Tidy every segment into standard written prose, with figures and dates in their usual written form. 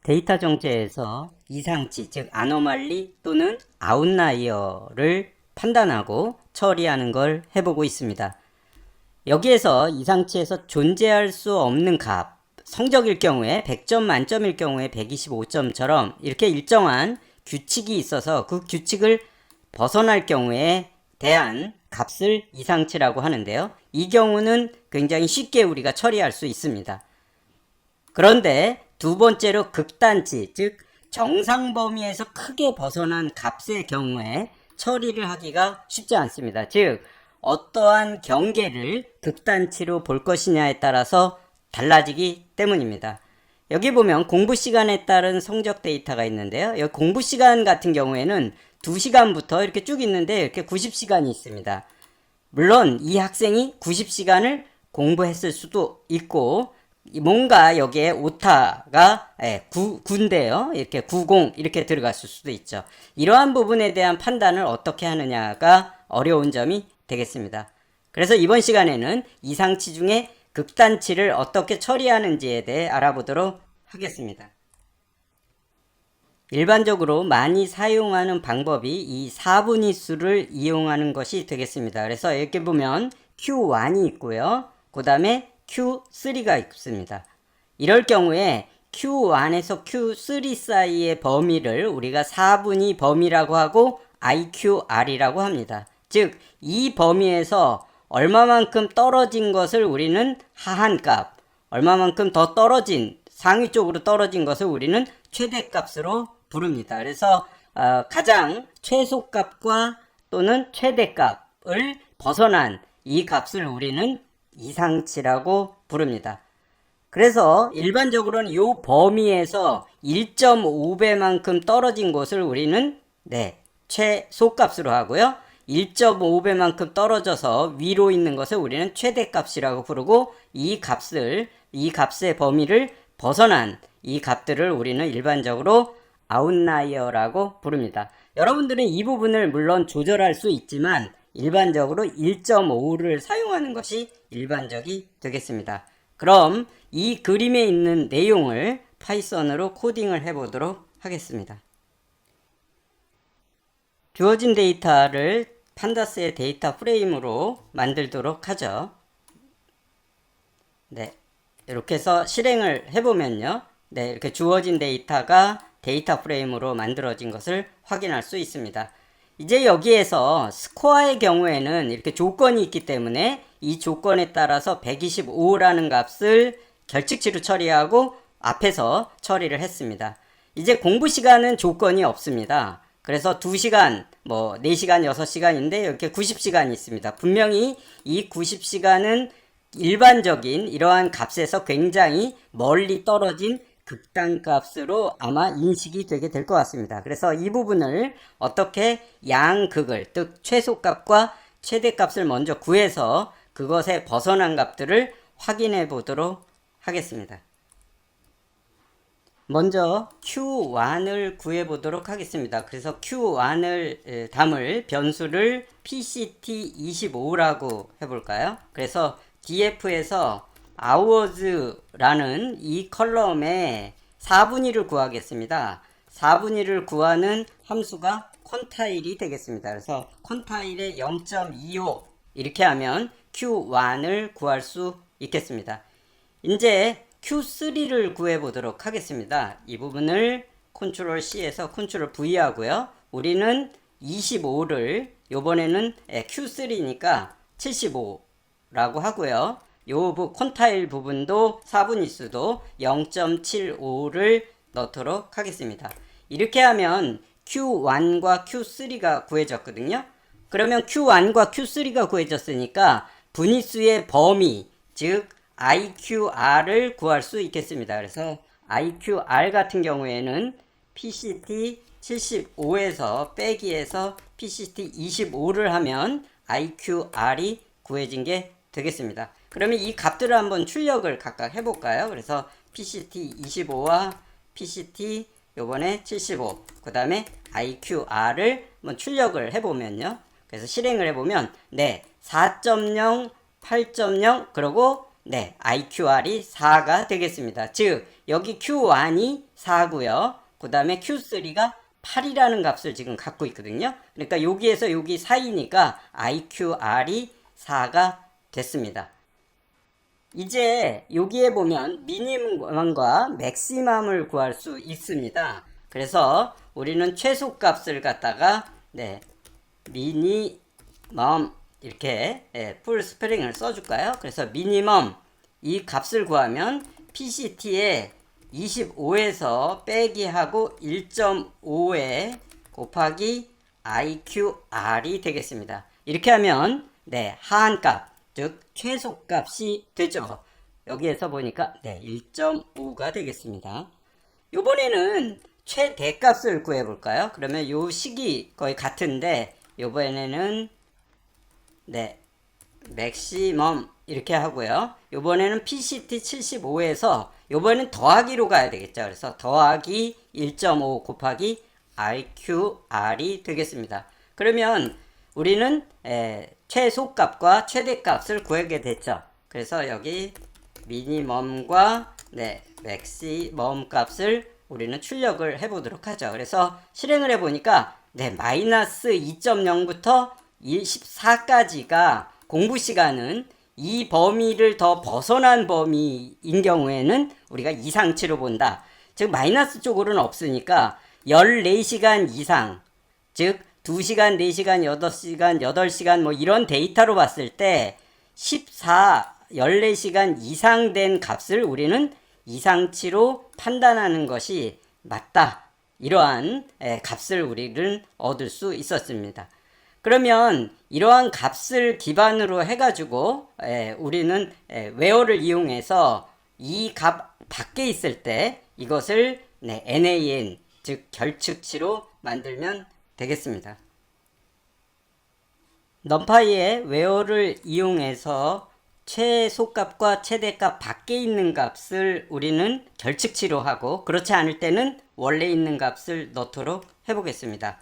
데이터 정제에서 이상치, 즉 아노말리 또는 아웃라이어를 판단하고 처리하는 걸 해보고 있습니다. 여기에서 이상치에서 존재할 수 없는 값, 성적일 경우에 100점 만점일 경우에 125점처럼 이렇게 일정한 규칙이 있어서 그 규칙을 벗어날 경우에 대한 값을 이상치라고 하는데요. 이 경우는 굉장히 쉽게 우리가 처리할 수 있습니다. 그런데 두 번째로 극단치, 즉 정상 범위에서 크게 벗어난 값의 경우에 처리를 하기가 쉽지 않습니다. 즉 어떠한 경계를 극단치로 볼 것이냐에 따라서 달라지기 때문입니다. 여기 보면 공부 시간에 따른 성적 데이터가 있는데요. 여기 공부 시간 같은 경우에는 2시간부터 이렇게 쭉 있는데 이렇게 90시간이 있습니다. 물론 이 학생이 90시간을 공부했을 수도 있고 뭔가 여기에 오타가 9인데요. 이렇게 90 이렇게 들어갔을 수도 있죠. 이러한 부분에 대한 판단을 어떻게 하느냐가 어려운 점이 되겠습니다. 그래서 이번 시간에는 이상치 중에 극단치를 어떻게 처리하는지에 대해 알아보도록 하겠습니다. 일반적으로 많이 사용하는 방법이 이 4분위수를 이용하는 것이 되겠습니다. 그래서 이렇게 보면 Q1이 있고요. 그 다음에 Q3가 있습니다. 이럴 경우에 Q1에서 Q3 사이의 범위를 우리가 4분위 범위라고 하고 IQR이라고 합니다. 즉, 이 범위에서 얼마만큼 떨어진 것을 우리는 하한값, 얼마만큼 더 떨어진, 상위 쪽으로 떨어진 것을 우리는 최대값으로 부릅니다. 그래서 가장 최소값과 또는 최대값을 벗어난 이 값을 우리는 이상치라고 부릅니다. 그래서 일반적으로는 이 범위에서 1.5배만큼 떨어진 것을 우리는 최소값으로 하고요. 1.5배만큼 떨어져서 위로 있는 것을 우리는 최대값이라고 부르고 이 값의 범위를 벗어난 이 값들을 우리는 일반적으로 아웃라이어라고 부릅니다. 여러분들은 이 부분을 물론 조절할 수 있지만 일반적으로 1.5를 사용하는 것이 일반적이 되겠습니다. 그럼 이 그림에 있는 내용을 파이썬으로 코딩을 해보도록 하겠습니다. 주어진 데이터를 판다스의 데이터 프레임으로 만들도록 하죠. 이렇게 해서 실행을 해보면요. 이렇게 주어진 데이터가 데이터 프레임으로 만들어진 것을 확인할 수 있습니다. 이제 여기에서 스코어의 경우에는 이렇게 조건이 있기 때문에 이 조건에 따라서 125라는 값을 결칙치로 처리하고 앞에서 처리를 했습니다. 이제 공부 시간은 조건이 없습니다. 그래서 2시간, 4시간, 6시간인데 이렇게 90시간이 있습니다. 분명히 이 90시간은 일반적인 이러한 값에서 굉장히 멀리 떨어진 극단값으로 아마 인식이 되게 될 것 같습니다. 그래서 이 부분을 어떻게 양극을, 즉 최소값과 최대값을 먼저 구해서 그것에 벗어난 값들을 확인해 보도록 하겠습니다. 먼저 Q1을 구해 보도록 하겠습니다. 그래서 Q1을 담을 변수를 PCT25라고 해볼까요? 그래서 df에서 hours라는 이 컬럼에 4분위를 구하겠습니다. 4분위를 구하는 함수가 콘타일이 되겠습니다. 그래서 콘타일에 0.25 이렇게 하면 Q1을 구할 수 있겠습니다. 이제 Q3를 구해 보도록 하겠습니다. 이 부분을 컨트롤 C에서 컨트롤 V 하고요. 우리는 25를 요번에는 Q3니까 75라고 하고요. 요 콘타일 부분도 4분위수도 0.75를 넣도록 하겠습니다. 이렇게 하면 Q1과 Q3가 구해졌거든요. 그러면 Q1과 Q3가 구해졌으니까 분위수의 범위, 즉 IQR을 구할 수 있겠습니다. 그래서 IQR 같은 경우에는 PCT 75에서 빼기해서 PCT 25를 하면 IQR이 구해진 게 되겠습니다. 그러면 이 값들을 한번 출력을 각각 해볼까요? 그래서 PCT 25와 PCT 요번에 75, 그 다음에 IQR을 한번 출력을 해보면요. 그래서 실행을 해보면, 네, 4.0, 8.0, 그리고, 네, IQR이 4가 되겠습니다. 즉, 여기 Q1이 4고요. 그 다음에 Q3가 8이라는 값을 지금 갖고 있거든요. 그러니까 여기에서 여기 사이니까 IQR이 4가 됐습니다. 이제 여기에 보면 미니멈과 맥시멈을 구할 수 있습니다. 그래서 우리는 최소값을 갖다가 네, 미니멈 이렇게 풀 스프링을 써줄까요? 그래서 미니멈 이 값을 구하면 PCT에 25에서 빼기 하고 1.5에 곱하기 IQR이 되겠습니다. 이렇게 하면 네, 하한값 즉 최소값이 되죠. 여기에서 보니까 네, 1.5가 되겠습니다. 요번에는 최대값을 구해볼까요? 그러면 요 식이 거의 같은데 요번에는 네, 맥시멈 이렇게 하고요. 요번에는 PCT 75에서 요번엔 더하기로 가야 되겠죠. 그래서 더하기 1.5 곱하기 RQR이 되겠습니다. 그러면 우리는 최소값과 최대값을 구하게 됐죠. 그래서 여기 미니멈과 네, 맥시멈 값을 우리는 출력을 해보도록 하죠. 그래서 실행을 해보니까 네, 마이너스 2.0부터 14까지가 공부 시간은 이 범위를 더 벗어난 범위인 경우에는 우리가 이상치로 본다. 즉 마이너스 쪽으로는 없으니까 14시간 이상, 즉 2시간, 4시간, 8시간, 8시간 뭐 이런 데이터로 봤을 때 14시간 이상 된 값을 우리는 이상치로 판단하는 것이 맞다. 이러한 값을 우리는 얻을 수 있었습니다. 그러면 이러한 값을 기반으로 해가지고 우리는 웨어를 이용해서 이 값 밖에 있을 때 이것을 NaN 즉 결측치로 만들면 되겠습니다. 넘파이의 웨어를 이용해서 최소값과 최대값 밖에 있는 값을 우리는 결측치로 하고 그렇지 않을 때는 원래 있는 값을 넣도록 해보겠습니다.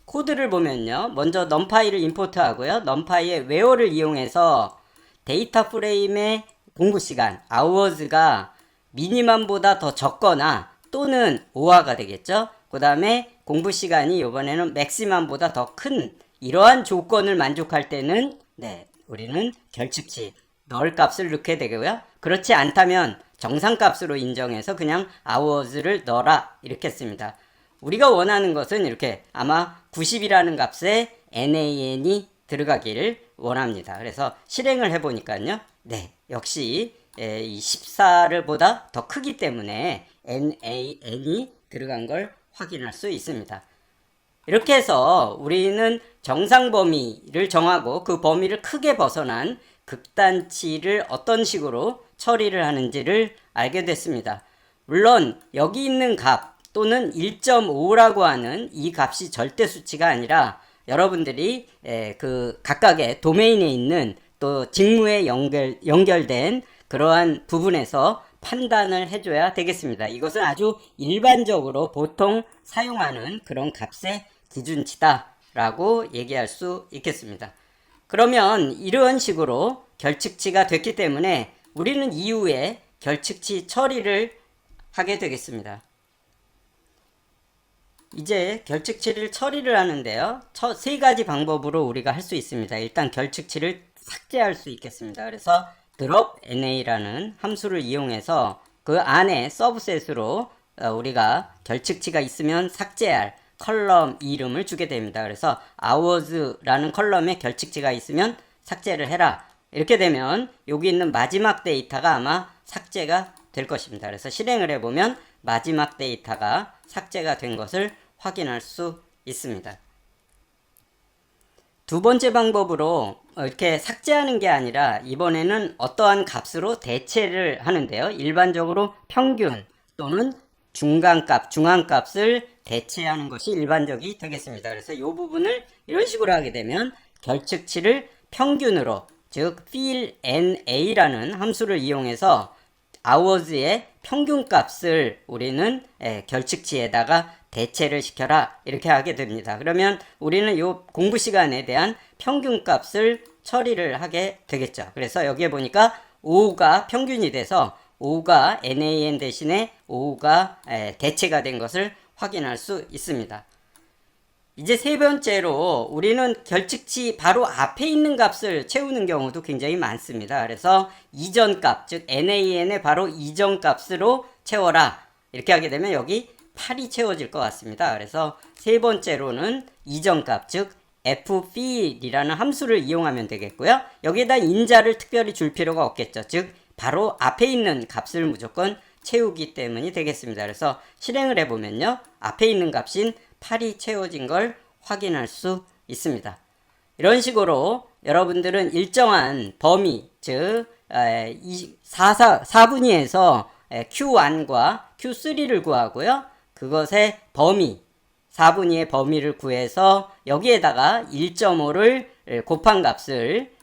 코드를 보면요. 먼저 넘파이를 임포트 하고요. 넘파이의 웨어를 이용해서 데이터 프레임의 공부 시간, hours가 미니멈보다 더 적거나 또는 5화가 되겠죠. 그 다음에 공부 시간이 이번에는 맥시멈보다 더 큰 이러한 조건을 만족할 때는 네, 우리는 결측치 넣을 값을 넣게 되고요. 그렇지 않다면 정상값으로 인정해서 그냥 hours를 넣어라 이렇게 했습니다. 우리가 원하는 것은 이렇게 아마 90이라는 값에 NaN이 들어가기를 원합니다. 그래서 실행을 해보니까요. 네, 역시 이 14를 보다 더 크기 때문에 NaN이 들어간 걸 확인할 수 있습니다. 이렇게 해서 우리는 정상 범위를 정하고 그 범위를 크게 벗어난 극단치를 어떤 식으로 처리를 하는지를 알게 됐습니다. 물론 여기 있는 값 또는 1.5라고 하는 이 값이 절대 수치가 아니라 여러분들이 그 각각의 도메인에 있는 또 직무에 연결된 그러한 부분에서 판단을 해줘야 되겠습니다. 이것은 아주 일반적으로 보통 사용하는 그런 값의 기준치다 라고 얘기할 수 있겠습니다. 그러면 이런 식으로 결측치가 됐기 때문에 우리는 이후에 결측치 처리를 하게 되겠습니다. 이제 결측치를 처리를 하는데요. 세 가지 방법으로 우리가 할 수 있습니다. 일단 결측치를 삭제할 수 있겠습니다. 그래서 drop na라는 함수를 이용해서 그 안에 서브셋으로 우리가 결측치가 있으면 삭제할 컬럼 이름을 주게 됩니다. 그래서 hours라는 컬럼에 결측치가 있으면 삭제를 해라. 이렇게 되면 여기 있는 마지막 데이터가 아마 삭제가 될 것입니다. 그래서 실행을 해보면 마지막 데이터가 삭제가 된 것을 확인할 수 있습니다. 두 번째 방법으로 이렇게 삭제하는 게 아니라 이번에는 어떠한 값으로 대체를 하는데요. 일반적으로 평균 또는 중간값, 중앙값을 대체하는 것이 일반적이 되겠습니다. 그래서 이 부분을 이런 식으로 하게 되면 결측치를 평균으로 즉 fill na라는 함수를 이용해서 hours의 평균값을 우리는 결측치에다가 대체를 시켜라 이렇게 하게 됩니다. 그러면 우리는 이 공부 시간에 대한 평균값을 처리를 하게 되겠죠. 그래서 여기에 보니까 5가 평균이 돼서 5가 NaN 대신에 5가 대체가 된 것을 확인할 수 있습니다. 이제 세 번째로 우리는 결측치 바로 앞에 있는 값을 채우는 경우도 굉장히 많습니다. 그래서 이전 값, 즉 NaN의 바로 이전 값으로 채워라. 이렇게 하게 되면 여기 8이 채워질 것 같습니다. 그래서 세 번째로는 이전 값, 즉 fp이라는 함수를 이용하면 되겠고요. 여기에다 인자를 특별히 줄 필요가 없겠죠. 즉 바로 앞에 있는 값을 무조건 채우기 때문이 되겠습니다. 그래서 실행을 해보면요. 앞에 있는 값인 8이 채워진 걸 확인할 수 있습니다. 이런 식으로 여러분들은 일정한 범위, 즉 4분위에서 Q1과 Q3를 구하고요. 그것의 범위, 4분위의 범위를 구해서 여기에다가 1.5를 곱한 값을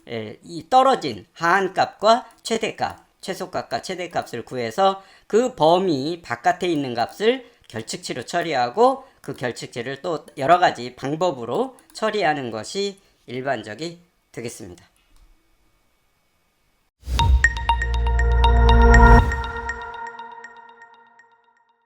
떨어진 하한값과 최대값, 최소값과 최대값을 구해서 그 범위 바깥에 있는 값을 결측치로 처리하고 그 결측치를 또 여러 가지 방법으로 처리하는 것이 일반적이 되겠습니다.